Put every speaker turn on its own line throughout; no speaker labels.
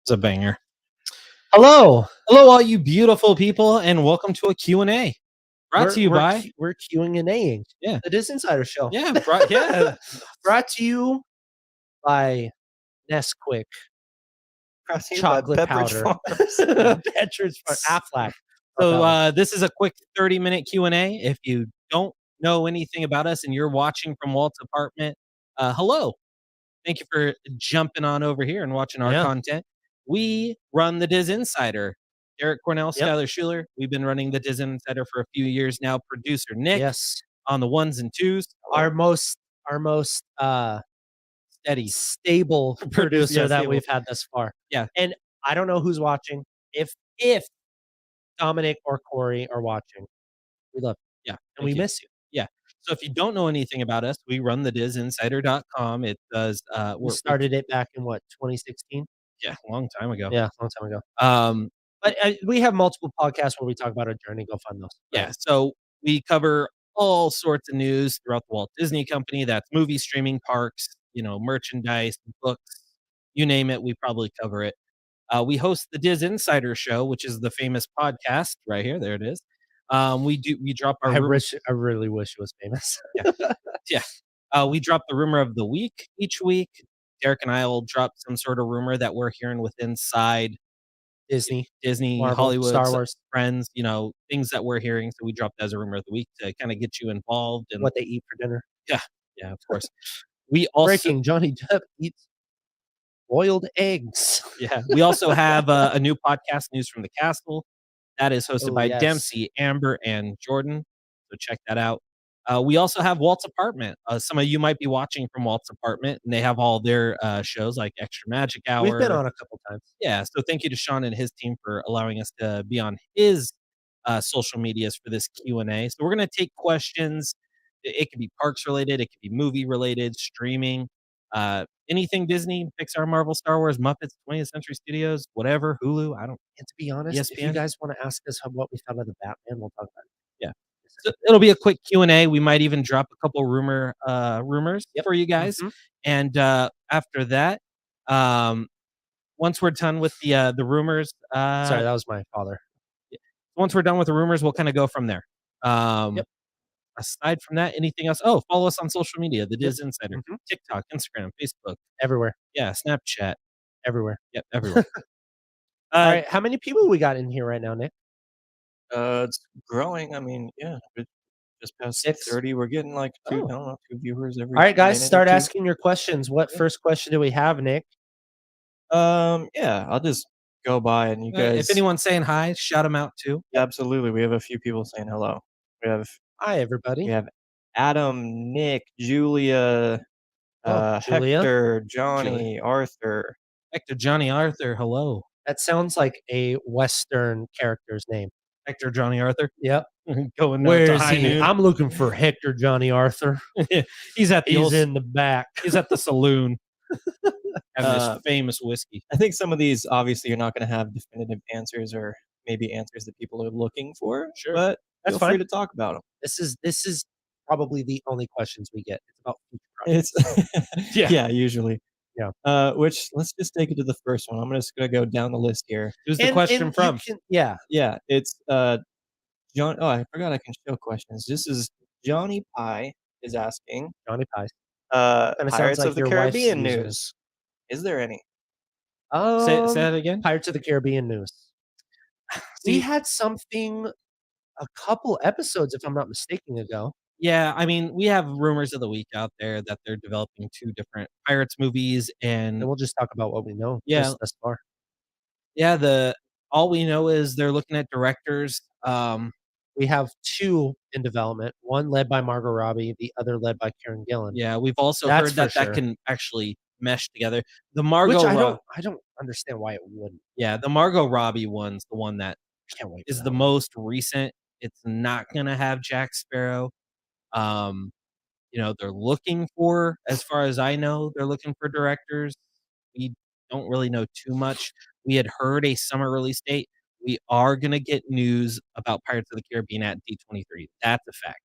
It's a banger.
Hello,
all you beautiful people, and welcome to a Q&A. Brought to you by
we're queuing and A-ing.
Yeah.
The Diz Insider Show.
Yeah.
Brought to you by Nesquik chocolate powder. Pepperidge Farm. Aflac.
So this is a quick 30-minute Q&A. If you don't know anything about us and you're watching from Walt's apartment, hello. Thank you for jumping on over here and watching our content. We run the Diz Insider. Eric Cornell, Skylar Schuler. We've been running the Diz Insider for a few years now. Producer Nick on the ones and twos.
Our most
Steady,
stable producer that
stable.
we've had thus far.
Yeah.
And I don't know who's watching. If Dominic or Corey are watching, we love you.
Yeah.
And we miss you.
Yeah. So if you don't know anything about us, we run the DizInsider.com. It does
we started it back in 2016?
Yeah, a long time ago.
Yeah, a long time ago. But we have multiple podcasts where we talk about our journey. Go find those.
Yeah. So we cover all sorts of news throughout the Walt Disney Company. That's movie streaming, parks, merchandise, books, you name it. We probably cover it. We host the Diz Insider Show, which is the famous podcast right here. There it is. We drop our.
I really wish it was famous.
We drop the rumor of the week each week. Derek and I will drop some sort of rumor that we're hearing with inside
Disney,
Marvel,
Hollywood,
Star
Wars,
friends, things that we're hearing. So we drop that as a rumor of the week to kind of get you involved and
what they eat for dinner.
Yeah, of course. We also
breaking Johnny Depp eats boiled eggs.
Yeah, we also have a new podcast, News from the Castle, that is hosted by Dempsey, Amber, and Jordan. So check that out. We also have Walt's Apartment. Some of you might be watching from Walt's Apartment, and they have all their shows like Extra Magic Hour.
We've been on a couple times.
Yeah, so thank you to Sean and his team for allowing us to be on his social medias for this Q&A. So we're going to take questions. It could be parks related. It could be movie related, streaming, anything Disney, Pixar, Marvel, Star Wars, Muppets, 20th Century Studios, whatever, Hulu. And
to be honest, if you guys want to ask us what we thought of the Batman, we'll talk about it.
Yeah. So it'll be a quick Q&A. We might even drop a couple rumors for you guys. And after that, once we're done with the rumors,
sorry, that was my father.
Once we're done with the rumors, we'll kind of go from there. Aside from that, anything else? Oh, follow us on social media, the Diz Insider, TikTok, Instagram, Facebook,
everywhere.
Yeah, Snapchat,
everywhere.
Yep, everywhere.
All right, how many people we got in here right now, Nick?
It's growing. I mean, just past 30. We're getting like two viewers every.
All right, guys, start asking your questions. What first question do we have, Nick?
I'll just go by and you guys.
If anyone's saying hi, shout them out too.
Yeah, absolutely. We have a few people saying hello. We have
hi, everybody.
We have Adam, Nick, Julia, Hector, Johnny, Arthur.
Hector, Johnny, Arthur. Hello.
That sounds like a Western character's name.
Hector, Johnny, Arthur.
Yep.
Going.
Where is he? Noon. I'm looking for Hector, Johnny, Arthur.
He's
in the back.
He's at the saloon. Having this famous whiskey.
I think some of these, obviously, you're not going to have definitive answers or maybe answers that people are looking for.
Sure.
But
that's
feel free to talk about them.
This is probably the only questions we get. It's about
future projects. Yeah, usually. Yeah. Which, let's just take it to the first one. I'm just going to go down the list here.
Who's the question from?
Yeah, it's John. Oh, I forgot I can show questions. This is Johnny Pie is asking.
Johnny Pie.
Pirates of the Caribbean news. Is there any?
Say that again.
Pirates of the Caribbean news. We had something a couple episodes, if I'm not mistaken, ago.
Yeah, I mean, we have rumors of the week out there that they're developing 2 different Pirates movies, and
we'll just talk about what we know.
Yeah,
thus far.
Yeah, all we know is they're looking at directors.
We have 2 in development. One led by Margot Robbie, the other led by Karen Gillan.
Yeah, we've also heard that can actually mesh together. The Margot,
which I don't understand why it wouldn't.
Yeah, the Margot Robbie one's the one that is the most recent. It's not gonna have Jack Sparrow. They're looking for, as far as I know, they're looking for directors. We don't really know too much. We had heard a summer release date. We are gonna get news about Pirates of the Caribbean at D23. That's a fact.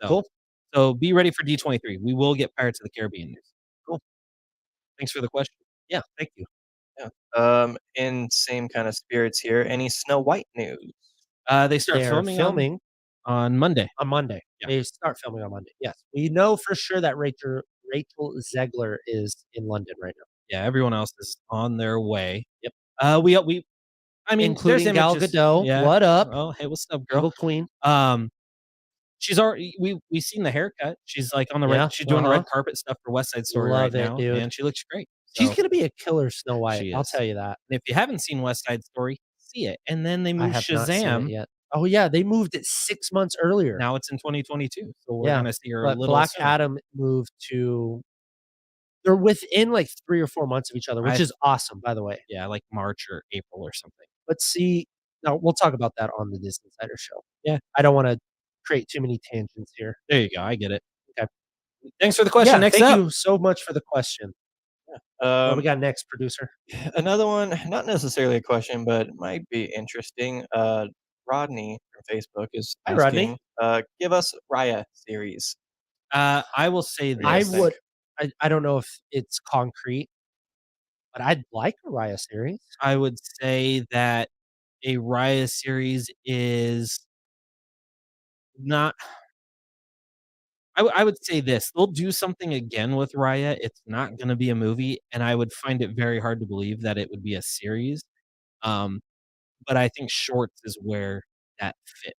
So,
cool.
So be ready for D23. We will get Pirates of the Caribbean news. Cool. Thanks for the question.
Yeah, thank you.
In same kind of spirits here, any Snow White news?
They start
They're
filming
filming
on Monday.
on Monday.
Yeah.
They start filming on Monday. Yes, we know for sure that Rachel Zegler is in London right now.
Yeah, everyone else is on their way.
Yep.
We I mean, there's
Including Gal
images.
Gadot.
Yeah.
What up,
Oh, hey, what's up, girl?
Evil Queen?
She's already we've seen the haircut. She's, like, on the red
Yeah,
she's doing the red carpet stuff for West Side Story right
Love it,
now,
dude.
and she looks great.
She's
So,
gonna be a killer Snow White,
she
I'll
is.
tell you that.
And if you haven't seen West Side Story, see it. And then they
I
moved
have not seen it
Shazam.
yet. Oh, yeah, they moved it 6 months earlier.
Now it's in 2022, so we're
Yeah,
gonna see her a
but
little
Black
sooner.
Adam moved to they're within, like, 3 or 4 months of each other, which is awesome, by the way.
Yeah, like March or April or something.
But see now we'll talk about that on the Disney Insider show.
Yeah.
I don't wanna create too many tangents here.
There you go, I get it.
Okay.
Thanks for the question.
Yeah,
Next
thank
up.
you so much for the question. What we got next, producer?
Another one, not necessarily a question, but it might be interesting. Rodney from Facebook is
Hi, Rodney.
asking, give us Raya series.
I will say
I
this.
would I don't know if it's concrete, but I'd like a Raya series.
I would say that a Raya series is not I would say this, they'll do something again with Raya, it's not gonna be a movie, and I would find it very hard to believe that it would be a series, um, but I think shorts is where that fits.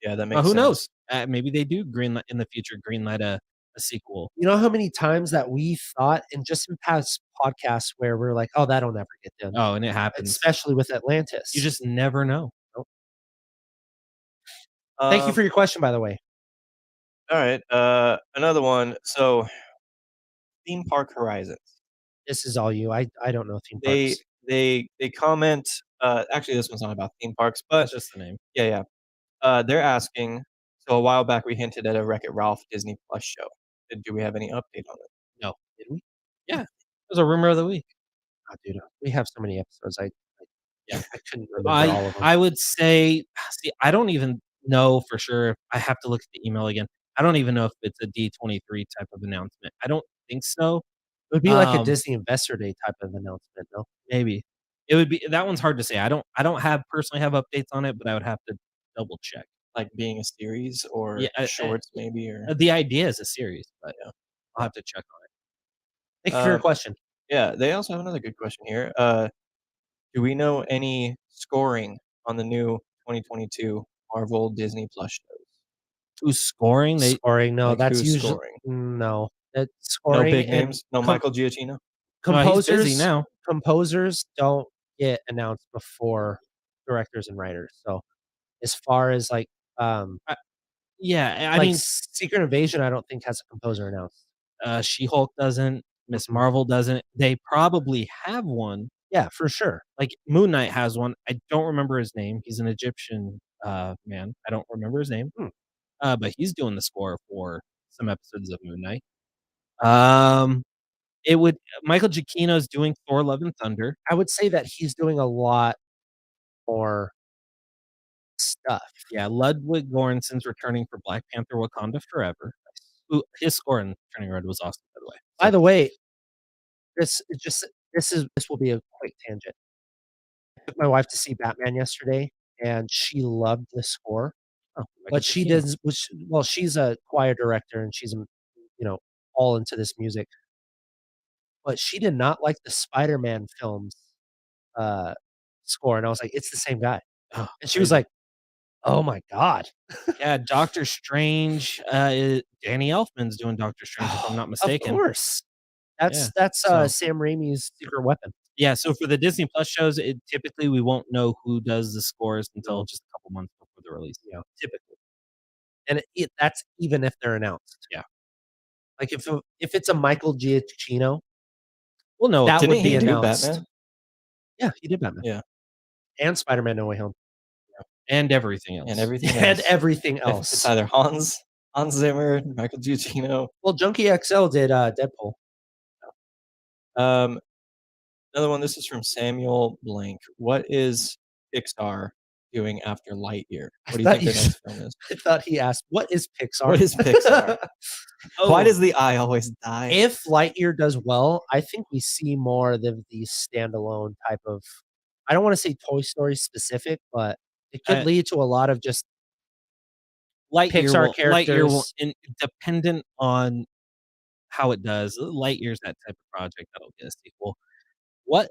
Yeah, that makes
Who
sense.
knows? Maybe they do greenlight in the future, greenlight a sequel.
You know how many times that we thought and just in past podcasts where we're like, "Oh, that'll never get done."
Oh, and it happens.
Especially with Atlantis.
You just never know.
Nope. Thank you
Um,
for your question, by the way.
all right, another one. So, theme park horizons.
This is all you. I don't know theme
They
parks.
they comment. Actually, this one's not about theme parks, but
That's just the name.
yeah. They're asking. So a while back, we hinted at a Wreck-It Ralph Disney Plus show. Do we have any update on it?
No.
Did we?
Yeah. It was a rumor of the week.
Oh, dude, we have so many episodes.
Yeah.
I couldn't remember all of them.
I would say see, I don't even know for sure. I have to look at the email again. I don't even know if it's a D23 type of announcement. I don't think so.
It would be like a
Um,
Disney Investor Day type of announcement, no?
Maybe. It would be that one's hard to say. I don't have personally have updates on it, but I would have to double check.
Like being a series or
Yeah,
shorts, maybe, or
the idea is a series, but
yeah.
I'll have to check on it.
Thank you for your question.
Yeah, they also have another good question here. Do we know any scoring on the new 2022 Marvel Disney Plus shows?
Who's scoring?
Scoring, no,
Like,
that's
who's
usually
scoring?
no. That
No
scoring
big
and
names? No Michael Giacchino?
He's busy
composers
now.
composers don't get announced before directors and writers. So, as far as, like,
Yeah, I
like,
mean,
Secret Invasion, I don't think has a composer announced.
She-Hulk doesn't, Miss Marvel doesn't. They probably have one.
Yeah, for sure.
Like, Moon Knight has one. I don't remember his name. He's an Egyptian, man. I don't remember his name. But he's doing the score for some episodes of Moon Knight. It would Michael Giacchino's doing Thor: Love and Thunder.
I would say that he's doing a lot more stuff.
Yeah, Ludwig Göransson's returning for Black Panther: Wakanda Forever. Who his score in Turning Red was awesome, by the way.
By the way, this will be a quick tangent. I took my wife to see Batman yesterday, and she loved the score.
Oh, Michael
But she
Giacchino.
does which well, she's a choir director, and she's, all into this music. But she did not like the Spider-Man films, uh, score, and I was like, "It's the same guy."
Oh,
And she was like, "Oh my god."
yeah, Doctor Strange, Danny Elfman's doing Doctor Strange, if I'm not mistaken.
Of course.
Yeah,
That's,
so
Sam Raimi's secret weapon.
yeah, so for the Disney Plus shows, typically, we won't know who does the scores until just a couple months before the release.
Typically. And that's even if they're announced.
Yeah.
Like, if it's a Michael Giacchino,
We'll know.
that
Didn't
would be
he do
announced.
Batman?
Yeah, he did Batman.
Yeah.
And Spider-Man: No Way Home.
And everything else.
And everything
And
else.
everything
It's
else.
either Hans Zimmer, Michael Giacchino.
Well, Junkie XL did, Deadpool.
Another one, this is from Samuel Blank. What is Pixar doing after Lightyear?
I
What do you
thought
think their
you
next film is?
I thought he asked, "What is Pixar?"
What is Pixar? Why
Oh,
does the eye always die?
If Lightyear does well, I think we see more of the standalone type of I don't wanna say Toy Story specific, but it could
I
lead to a lot of just Pixar
Lightyear will
characters.
in dependent on how it does. Lightyear's that type of project that'll get a sequel. What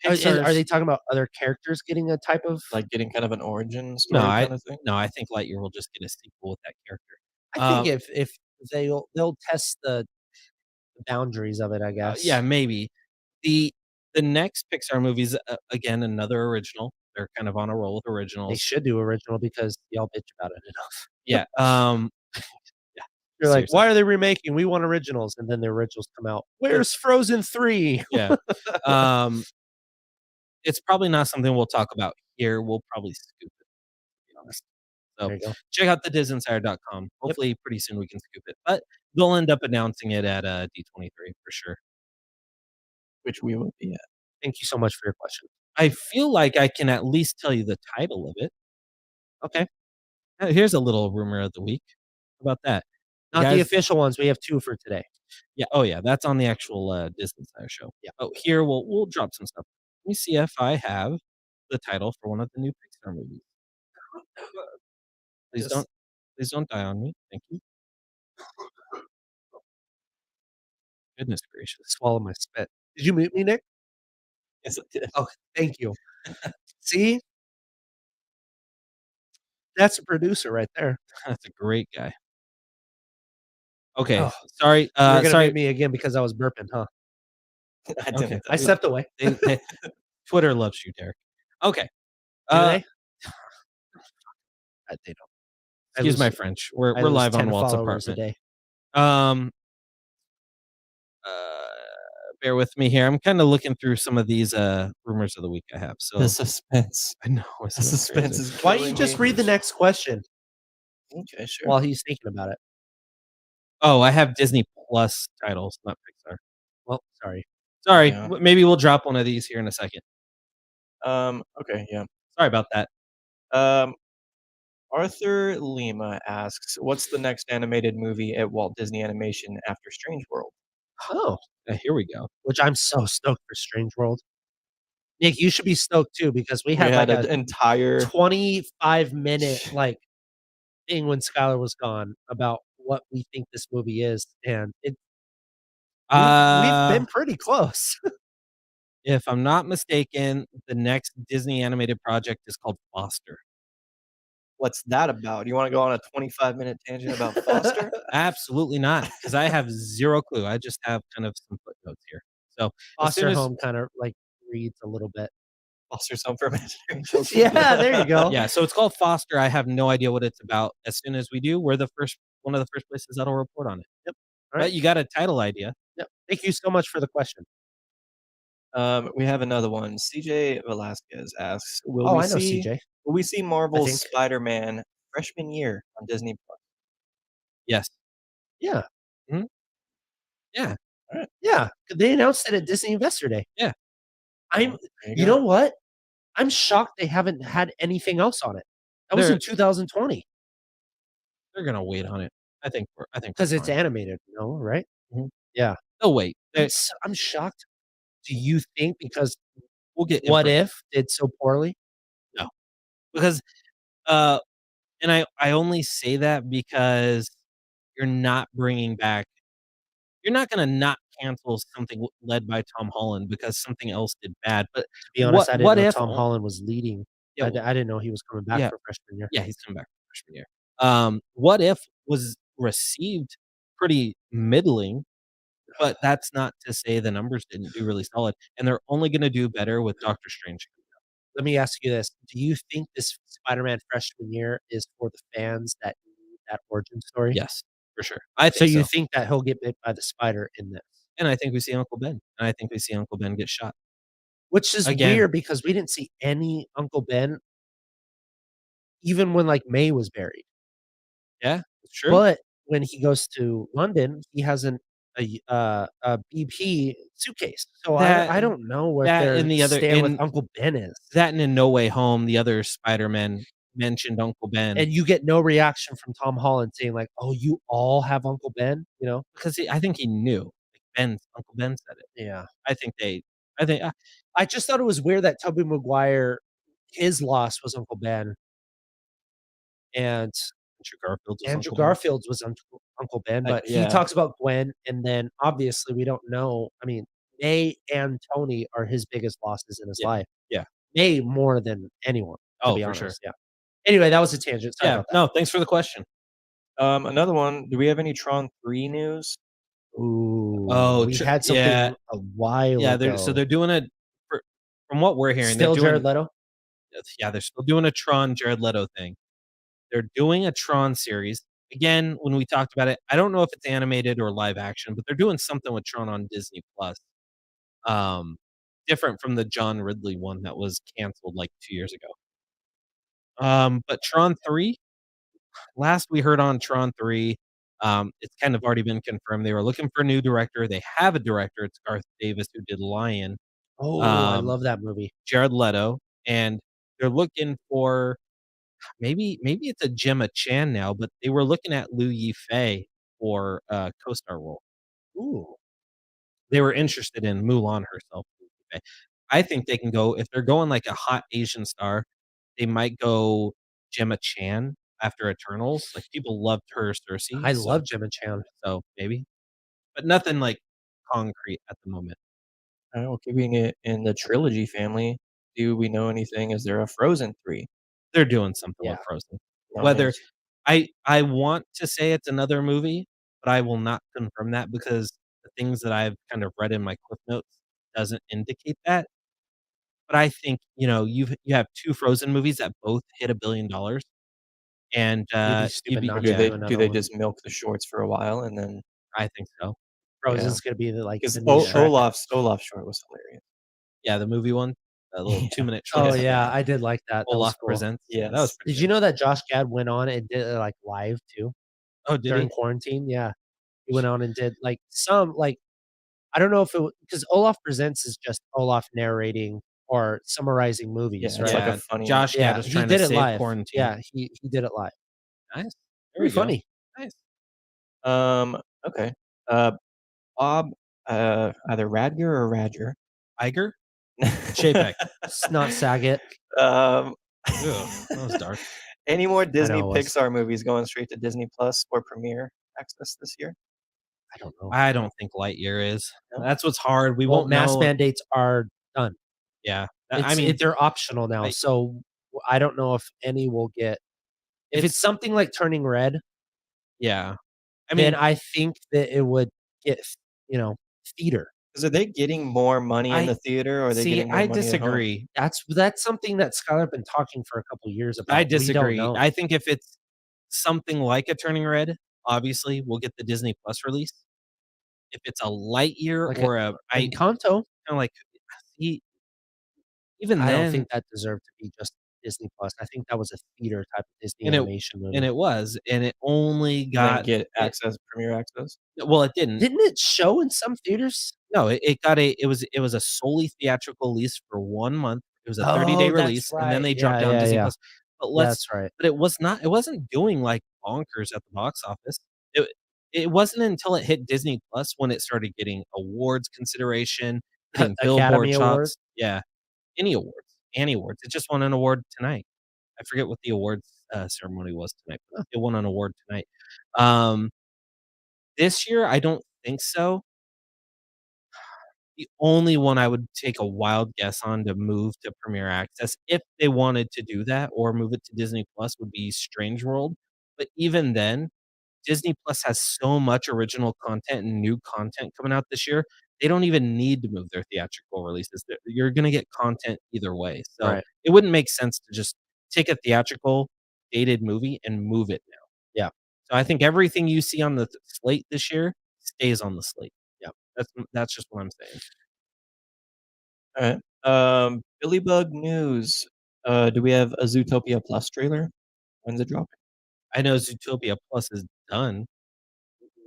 Are
Pixar's
they talking about other characters getting a type of
Like getting kind of an origin
No,
story kinda thing?
I think Lightyear will just get a sequel with that character.
I think if they'll test the boundaries of it, I
Yeah,
guess.
maybe. The the next Pixar movie's, again, another original. They're kind of on a roll with
They
originals.
should do original because y'all bitch about it enough.
Yeah, yeah,
You're like,
seriously.
"Why are they remaking? We want originals." And then the originals come out. "Where's Frozen 3?"
Yeah. Um, it's probably not something we'll talk about here. We'll probably scoop it, to be honest. So,
There you go.
check out the disinsider.com.
Yep.
Hopefully, pretty soon we can scoop it, but they'll end up announcing it at, D23 for sure.
Which we will be at.
Thank you so much for your question.
I feel like I can at least tell you the title of it.
Okay.
Here's a little rumor of the week. How about that? You
Not the
guys
official ones. We have 2 for today.
Yeah, oh, yeah, that's on the actual, Disney Insider show.
Yeah.
Oh, here, we'll drop some stuff. Let me see if I have the title for one of the new Pixar movies. Please
Just
don't die on me. Thank you. Goodness gracious.
swallow my spit. Did you mute me, Nick?
Yes, it did.
Oh, thank you. See? That's a producer right there.
That's a great guy. Okay,
Oh,
sorry,
you're gonna
sorry.
mute me again because I was burping, huh?
I
Okay,
didn't.
I stepped away.
they Twitter loves you, Derek. Okay,
Do
uh,
they? They don't.
excuse my French. We're
I
we're
lose
live on
10
Walt's
followers a
apartment.
day.
Um, uh, bear with me here. I'm kinda looking through some of these, rumors of the week I have,
The
so
suspense.
I know,
The
isn't it
suspense
crazy?
is
Why don't you
killing
just
me.
read the next question
Okay, sure.
while he's thinking about it?
Oh, I have Disney Plus titles, not Pixar.
Well, sorry.
Sorry,
Yeah.
maybe we'll drop one of these here in a second.
Okay, yeah.
Sorry about that.
Um, Arthur Lima asks, "What's the next animated movie at Walt Disney Animation after Strange World?"
Oh,
Here we go.
which I'm so stoked for Strange World. Nick, you should be stoked too because we
We
had like
had
a
an entire
25-minute like thing when Skylar was gone about what we think this movie is, and we've
Uh,
been pretty close.
if I'm not mistaken, the next Disney animated project is called Foster.
What's that about? You wanna go on a 25-minute tangent about Foster?
Absolutely not, because I have 0 clue. I just have kind of some footnotes here. So, as soon
Foster
as
home kind of like reads a little bit.
Foster's Home for Imaginary Children.
Yeah, there you go.
yeah, so it's called Foster. I have no idea what it's about. As soon as we do, we're the first one of the first places that'll report on it. Yep.
All right.
But you got a title idea.
Yep. Thank you so much for the question.
We have another one. CJ Velasquez asks,
Oh, I know CJ.
will we see
I
Marvel's
think.
Spider-Man freshman year on Disney Plus?
Yes.
Yeah.
Mhm. Yeah.
Alright.
Yeah. They announced it at Disney Investor Day.
Yeah.
I'm
There
you
go.
know what? I'm shocked they haven't had anything else on it. That was in 2020
They're gonna wait on it. I think we're
because it's
fine.
animated, no, right?
Mhm.
Yeah.
They'll wait.
I'm shocked. Do you think because
We'll get
What
infor
If did so poorly?
No. Because, uh and I only say that because you're not bringing back you're not gonna not cancel something led by Tom Holland because something else did bad, but
To be honest, I didn't
what
know
if
Tom
o
Holland was leading.
yeah,
I didn't know he was coming back
yeah,
for freshman year.
yeah, he's coming back for freshman year. What If was received pretty middling, but that's not to say the numbers didn't do really solid, and they're only gonna do better with Doctor Strange.
Let me ask you this, do you think this Spider-Man freshman year is for the fans that need that origin story?
Yes, for sure. I
So
think
you
so,
think that he'll get bit by the spider in this?
and I think we see Uncle Ben, and I think we see Uncle Ben get shot.
Which is
Again.
weird because we didn't see any Uncle Ben even when, like, May was buried.
Yeah, it's true.
But when he goes to London, he has a BP suitcase. So
That
I don't know what
that
their
and the other
stand with
in
Uncle Ben is.
that and in No Way Home, the other Spider-Man mentioned Uncle Ben
And you get no reaction from Tom Holland saying like, "Oh, you all have Uncle Ben?" You know?
because I think he knew. Like Uncle Ben said it.
Yeah.
I think they I think
I just thought it was weird that Tobey Maguire, his loss was Uncle Ben, and
Andrew Garfield's was
Andrew
Uncle Ben.
Garfield's was Uncle Ben, but he
Yeah.
talks about Gwen, and then obviously we don't know. I mean, May and Tony are his biggest losses in his
Yeah.
life.
Yeah.
May more than anyone, to
Oh,
be
for
honest.
sure.
Yeah. Anyway, that was a tangent. Sorry
Yeah.
about that.
No, thanks for the question.
Another one, do we have any Tron 3 news?
Ooh,
Oh,
we
tr
had
yeah.
something a while
Yeah, they're
ago.
doing a for from what we're hearing, they're
Still Jared
doing
Leto?
yeah, they're still doing a Tron Jared Leto thing. They're doing a Tron series. Again, when we talked about it, I don't know if it's animated or live action, but they're doing something with Tron on Disney Plus. Um, different from the John Ridley one that was canceled like 2 years ago. But Tron 3, last we heard on Tron 3, it's kind of already been confirmed. They were looking for a new director. They have a director. It's Garth Davis who did Lion.
Oh, I
Um,
love that movie.
Jared Leto, and they're looking for maybe it's a Gemma Chan now, but they were looking at Liu Yifei for a co-star role.
Ooh.
They were interested in Mulan herself. Liu Yifei. I think they can go if they're going like a hot Asian star, they might go Gemma Chan after Eternals. Like people loved her Cersei,
I
so
love Gemma Chan.
maybe, but nothing like concrete at the moment.
I don't know, keeping it in the trilogy family, do we know anything? Is there a Frozen 3?
They're doing something
Yeah.
with Frozen. Whether
Nice.
I want to say it's another movie, but I will not confirm that because the things that I've kind of read in my cliff notes doesn't indicate that. But I think, you have 2 Frozen movies that both hit $1 billion, and,
You'd be
you'd
stupid
be
Or
not
do
to
yeah,
do
they
another one.
just milk the shorts for a while and then
I think so.
yeah?
Frozen's gonna be
Because
the new Shrek.
Olaf's short was hilarious.
Yeah, the movie one, that little
Yeah.
2-minute
Oh,
short,
yeah, I did like that. That was
Olaf
cool.
Presents. Yeah, that was
Yes.
pretty
Did you
good.
know that Josh Gad went on and did it, like, live too
Oh, did
during
he?
quarantine? Yeah. He went on and did, like, some, like I don't know if it because Olaf Presents is just Olaf narrating or summarizing movies,
Yeah, it's
right?
like a
Yeah,
funny
Josh Gad
Yeah,
was
he
trying to
did it
save
live.
quarantine.
Yeah, he did it live.
Nice. There we
Pretty
go.
funny.
Nice.
Okay. Uh, Bob, either Radger or Radger.
Iger? Chapek.
Snot Saget.
Um,
Ugh, that was dark.
any more
I
Disney
know it was.
Pixar movies going straight to Disney Plus or Premiere Access this year?
I don't know.
I don't think Lightyear is.
No?
That's what's hard. We
Well,
won't
mask
know.
mandates are done.
Yeah. I
It's
mean,
they're optional now,
I
so I don't know if any will get if it's
it's
something like Turning Red,
yeah. I
then
mean,
I think that it would get, you know, theater.
'Cause are they getting more money in the
I
theater or are they
see,
getting more
I
money at home?
disagree.
That's something that Skylar been talking for a couple years
I
about. We don't
disagree.
know.
I think if it's something like a Turning Red, obviously, we'll get the Disney Plus release. If it's a Lightyear
Like,
or a I
Encanto,
kinda like e even
I don't
then
think that deserved to be just Disney Plus. I think that was a theater type of Disney
and it
animation
and
movie.
it was, and it only
And then
got
get
it
Premiere Access?
well, it didn't.
Didn't it show in some theaters?
No, it got it was a solely theatrical release for 1 month. It was a 30-day
Oh, that's
release, and then
right.
they dropped
Yeah,
it on
yeah,
Disney
yeah.
Plus. But let's
That's right.
but it wasn't doing, like, bonkers at the box office. It wasn't until it hit Disney Plus when it started getting awards consideration, getting Billboard
Academy Award?
shots. Yeah, any awards. It just won an award tonight. I forget what the awards, ceremony was tonight, but it won an award tonight. Um, this year, I don't think so. The only one I would take a wild guess on to move to Premier Access, if they wanted to do that or move it to Disney Plus, would be Strange World, but even then, Disney Plus has so much original content and new content coming out this year, they don't even need to move their theatrical releases. You're gonna get content either way, so
Right.
it wouldn't make sense to just take a theatrical, dated movie and move it now.
Yeah.
So I think everything you see on the slate this year stays on the slate. Yeah, that's just what I'm saying.
Alright. Billy Bug news. Do we have a Zootopia Plus trailer? When's it dropping?
I know Zootopia Plus is done.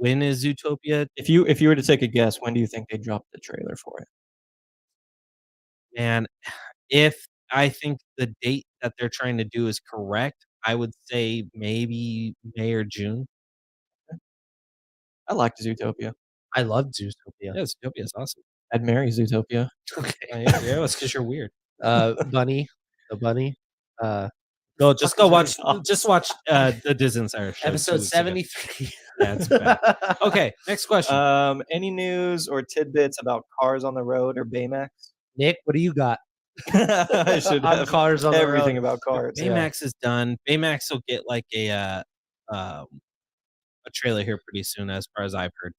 when is Zootopia?
If you were to take a guess, when do you think they dropped the trailer for it?
And if I think the date that they're trying to do is correct, I would say maybe May or June.
I liked Zootopia.
I loved Zootopia.
Yeah, Zootopia is awesome.
I'd marry Zootopia.
Okay.
Yeah, it's 'cause you're weird.
Bunny, the bunny,
Go just
Fuck
go
is
watch
Bunny
just watch, the Disney Insider show 2
episode
weeks ago.
73.
Yeah, it's bad. Okay, next question.
Any news or tidbits about Cars on the Road or Baymax?
Nick, what do you got?
I should
On
have
Cars on the
everything
Road.
about cars.
Yeah.
Baymax is done. Baymax will get like um, a trailer here pretty soon, as far as I've heard.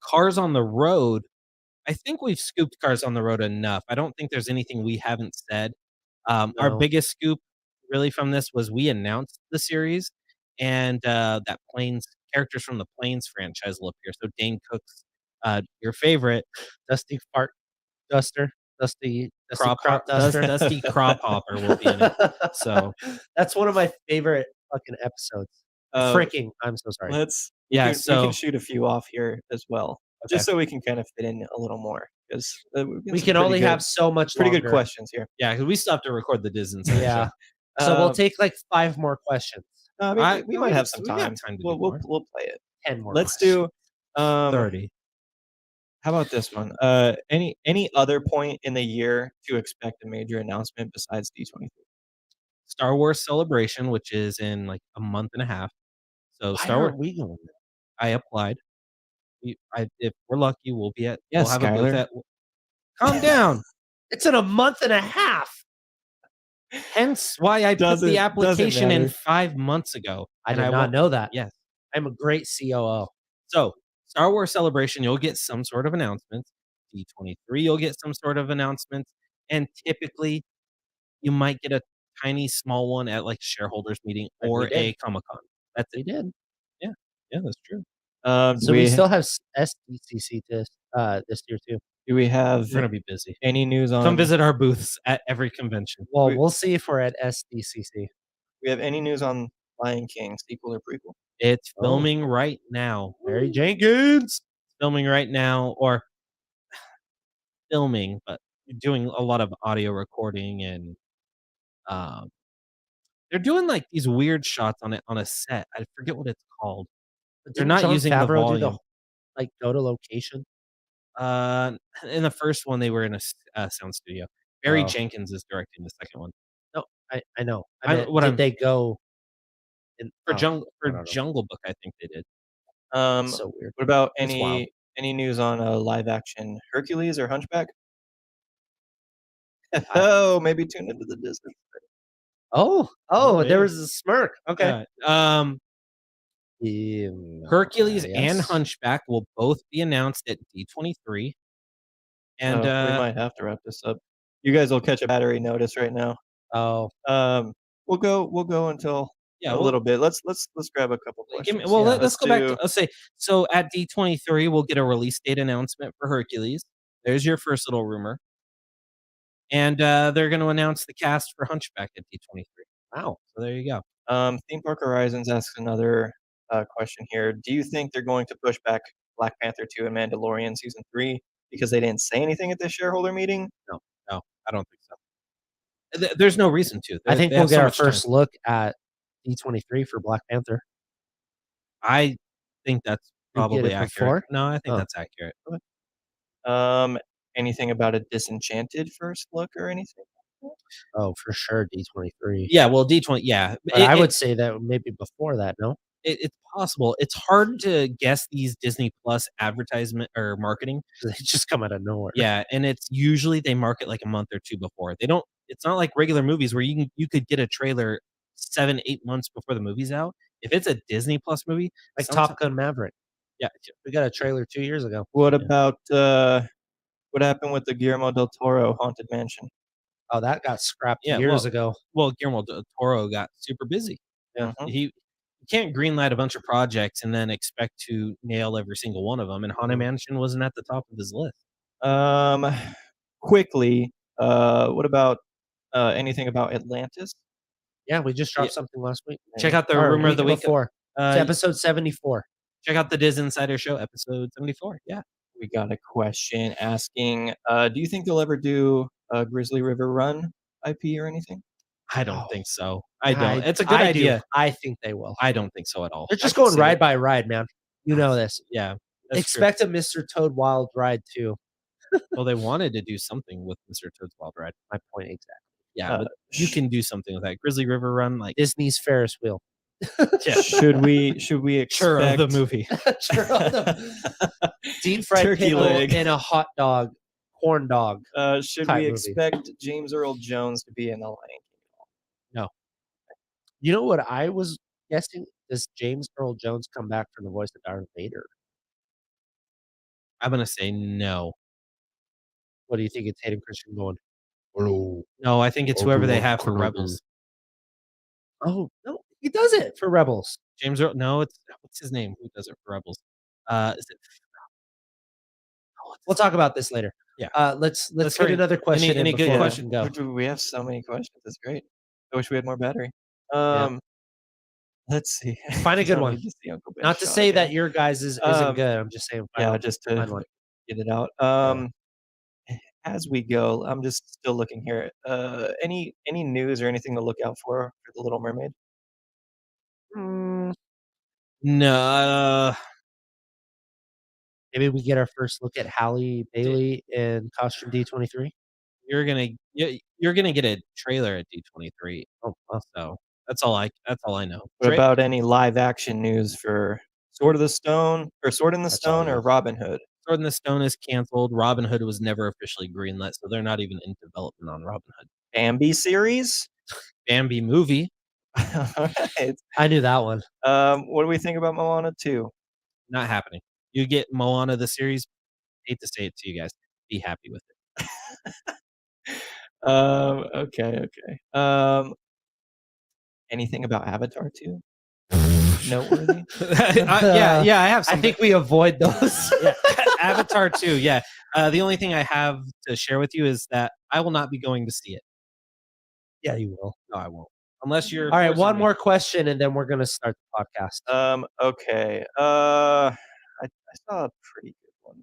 Cars on the Road, I think we've scooped Cars on the Road enough. I don't think there's anything we haven't said. Our
No.
biggest scoop really from this was we announced the series and that Planes characters from the Planes franchise will appear. So Dane Cook's your favorite
Dusty Fart Duster, Dusty
crop
Crop Duster.
Dusty Crop Hopper will be in it. So
That's one of my favorite fucking episodes. Freaking, I'm so sorry.
We
Yeah,
can shoot a few off here as well,
Okay.
just so we can kind of fit in a little more because
We can only have so much
pretty
longer.
good questions here.
yeah, because we still have to record the Disney Insider
Yeah.
show.
So we'll take like 5 more questions.
I mean, we might have some
we got
time.
time to do
We'll
more.
play it.
10 more
Let's
questions.
do
30.
How about this one? Any other point in the year to expect a major announcement besides D23?
Star Wars Celebration, which is in like a month and a half. So
Why
Star Wars,
aren't we going there?
I applied. If we're lucky, we'll be at.
Yes,
we'll have a booth
Skylar.
at. Calm down.
It's in a month and a half.
Hence why I put
Doesn't
the application in
matter.
5 months ago.
I
and
did not
won't-
know that.
Yes.
I'm a great COO.
So Star Wars Celebration, you'll get some sort of announcements. D23, you'll get some sort of announcements, and typically, you might get a tiny small one at like shareholders meeting
Like we
or
did.
a Comic-Con. That's
We
it.
did.
Yeah, that's true.
So we still have SDCC this year too.
Do we have
We're gonna be busy.
any news on?
Come visit our booths at every convention.
Well, we'll see if we're at SDCC.
We have any news on Lion King sequel or prequel?
It's filming right now.
Barry Jenkins.
Filming right now, or filming, but doing a lot of audio recording and they're doing like these weird shots on a set. I forget what it's called. They're not
Jon
using the
Favreau do
volume.
like go to location.
In the first one, they were in a sound studio. Barry
Oh.
Jenkins is directing the second one.
No, I know.
What
they go in,
For
I
Jungle
don't know.
Jungle Book, I think they did.
So weird.
What about
It's wild.
any news on live action Hercules or Hunchback? Oh, maybe tune into the Disney.
Oh,
maybe.
there was a smirk. Okay.
Hercules and
Yes.
Hunchback will both be announced at D23. And
we might have to wrap this up. You guys will catch a battery notice right now.
Oh,
We'll go until
yeah,
a little bit. Let's grab a couple questions.
let's go back to let's say so at D23 we'll get a release date announcement for Hercules. There's your first little rumor. And they're going to announce the cast for Hunchback at D23.
wow.
So there you go.
Theme Park Horizons asks another question here. Do you think they're going to push back Black Panther 2 and Mandalorian Season 3 because they didn't say anything at this shareholder meeting?
No, I don't think so. There's no reason to.
I think
They
we'll
have
get
so
our
much time.
first look at D23 for Black Panther.
I think that's
You get
probably
it
accurate.
before?
No, I think
Oh.
that's accurate.
Anything about a Disenchanted first look or anything?
Oh, for sure, D23.
Yeah, well, D20, yeah.
But I would say that maybe before that, no?
It's possible. It's hard to guess these Disney Plus advertisement or marketing.
They just come out of nowhere.
Yeah, and it's usually they market like a month or two before. They don't. It's not like regular movies where you could get a trailer 7-8 months before the movie's out. If it's a Disney Plus movie,
Like Top Gun Maverick.
yeah,
We got a trailer 2 years ago.
What about what happened with the Guillermo del Toro Haunted Mansion?
Oh, that got scrapped
Yeah,
years
well,
ago.
well, Guillermo del Toro got super busy.
Yeah.
He can't greenlight a bunch of projects and then expect to nail every single one of them. And Haunted Mansion wasn't at the top of his list.
Quickly, what about anything about Atlantis?
Yeah, we just dropped something last week.
Check out the
Or
rumor of the week.
before. It's episode 74.
Check out the Diz Insider Show, episode 74. Yeah.
We got a question asking, do you think they'll ever do a Grizzly River Run IP or anything?
I don't
Oh,
think so. I don't. It's a good
I do.
idea.
I think they will.
I don't think so at all.
They're
I
just
can
going
see
ride
it.
by ride, man. You know this.
Yeah. That's true.
Expect a Mr. Toad Wild Ride too.
Well, they wanted to do something with Mr. Toad's Wild Ride.
My point exactly.
Yeah, but you can do something with that. Grizzly River Run, like
Disney's Ferris wheel.
yeah.
Should we expect
Churro the movie.
Deep fried
Turkey
pickle
leg.
and a hot dog, corn dog.
Should
type
we
movie.
expect James Earl Jones to be in the Lion King?
You know what I was guessing? Does James Earl Jones come back for the voice of Darth Vader?
I'm gonna say no.
What do you think? It's Hayden Christian going, hello.
No, I think it's whoever they
Obi-Wan
have for
Kenobi.
Rebels.
Oh, no, he does it for Rebels.
James Earl. No, it's what's his name? Who does it for Rebels? Is it?
We'll talk about this later.
Yeah.
Let's
Let's
get
hurry.
another question
Any
in
good
before we
question?
go.
We have so many questions. It's great. I wish we had more battery.
Yeah.
Let's see.
Find a good
Don't
one.
need to see Uncle Ben
Not to
shot
say that
again.
your guys' isn't good. I'm just saying.
Yeah, just to
find one.
get it out. As we go, I'm just still looking here. Any news or anything to look out for The Little Mermaid?
No.
Maybe we get our first look at Halle Bailey in costume D23.
You're gonna get a trailer at D23.
Oh, wow.
So that's all I know.
What about any live action news for Sword in the Stone
That's all I know.
or Robin Hood?
Sword in the Stone is canceled. Robin Hood was never officially greenlit, so they're not even in development on Robin Hood.
Bambi series?
Bambi movie,
All right.
I knew that one.
What do we think about Moana 2?
not happening. You get Moana the series. Hate to say it to you guys. Be happy with it.
Okay. Anything about Avatar 2? Noteworthy?
Yeah, I have
I
some.
think we avoid those.
Yeah. Avatar 2, yeah. The only thing I have to share with you is that I will not be going to see it.
Yeah, you will.
No, I won't. Unless you're
All right,
forcing
one
me.
more question, and then we're gonna start the podcast.
Okay. I saw a pretty good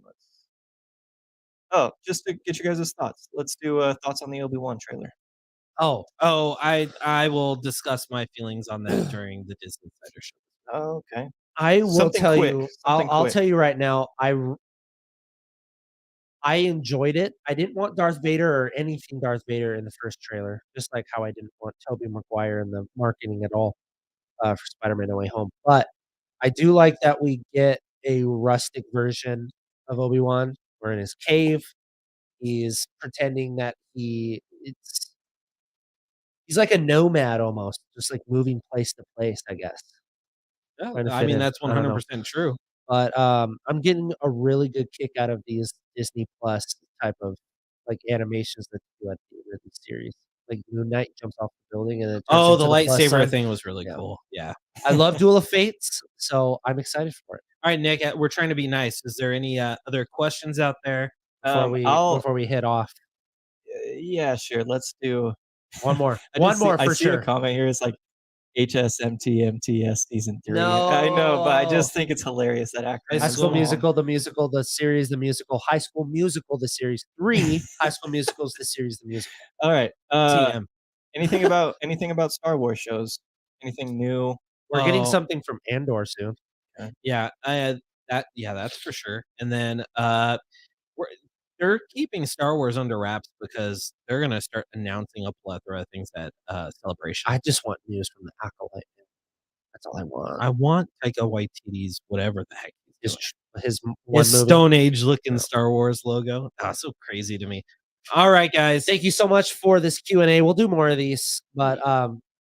one. Just to get you guys' thoughts. Let's do thoughts on the Obi-Wan trailer.
Oh,
I will discuss my feelings on that during the Disney Insider Show.
Oh, okay.
I will
Something
tell
quick,
you.
something
I'll
quick.
tell you right now. I enjoyed it. I didn't want Darth Vader or anything Darth Vader in the first trailer, just like how I didn't want Tobey Maguire in the marketing at all for Spider-Man: No Way Home. But I do like that we get a rustic version of Obi-Wan. We're in his cave. He's pretending that he's like a nomad almost, just like moving place to place, I guess.
Yeah,
Trying to
I
fit
mean,
in.
that's
I don't know.
100% true.
But I'm getting a really good kick out of these Disney Plus type of like animations that you do at the end of the series. Like Moon Knight jumps off the building and it turns
Oh,
into
the
the plus
lightsaber
sign.
thing was really
Yeah.
cool. Yeah.
I love Duel of Fates, so I'm excited for it.
All right, Nick, we're trying to be nice. Is there any other questions out there?
Before we hit off.
Yeah, sure. Let's do
One more.
I
for
see a
sure.
comment here. It's like HSMT season 3.
No.
I know, but I just think it's hilarious that acronym.
High
is
School
long.
Musical, the musical, the series, the musical, High School Musical, the series 3, High School Musicals, the series, the musical.
All right.
TM.
anything about Star Wars shows? Anything new?
We're getting something from Andor soon.
Yeah, that's for sure. And then they're keeping Star Wars under wraps because they're gonna start announcing a plethora of things at Celebration.
I just want news from the Acolyte. That's all I want.
I want Taika Waititi's whatever the heck he's doing.
His one
His
movie.
Stone Age looking Star Wars logo. So crazy to me. All right, guys.
Thank you so much for this Q&A. We'll do more of these, but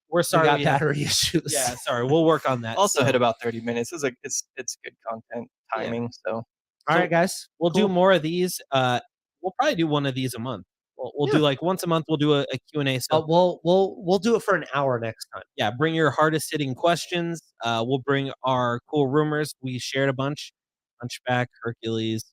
we're sorry
we got battery issues.
Yeah, sorry. We'll work on that.
Also hit about 30 minutes. It's good content timing. So
all right, guys.
We'll do more of these. We'll probably do one of these a month. We'll do like once a month. We'll do a Q&A. So
we'll do it for an hour next time.
Yeah, bring your hardest hitting questions. We'll bring our cool rumors. We shared a bunch. Hunchback, Hercules,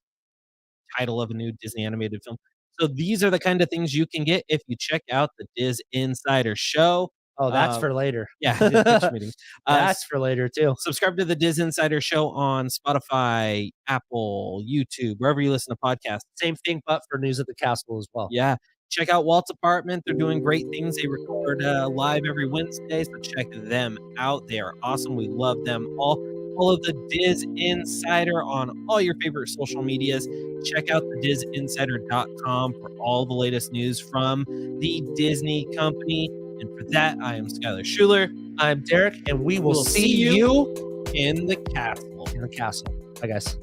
title of a new Disney animated film. So these are the kind of things you can get if you check out the Diz Insider Show.
Oh, that's for later.
Yeah, pitch meeting.
That's for later too.
Subscribe to the Diz Insider Show on Spotify, Apple, YouTube, wherever you listen to podcasts.
Same thing, but for News at the Castle as well.
Yeah. Check out Walt's Apartment. They're doing great things. They record live every Wednesday, so check them out. They are awesome. We love them all. Follow the Diz Insider on all your favorite social medias. Check out the DizInsider.com for all the latest news from the Disney company. And for that, I am Skylar Schuler.
I'm Derek, and we will see you
in the castle.
in the castle. Bye, guys.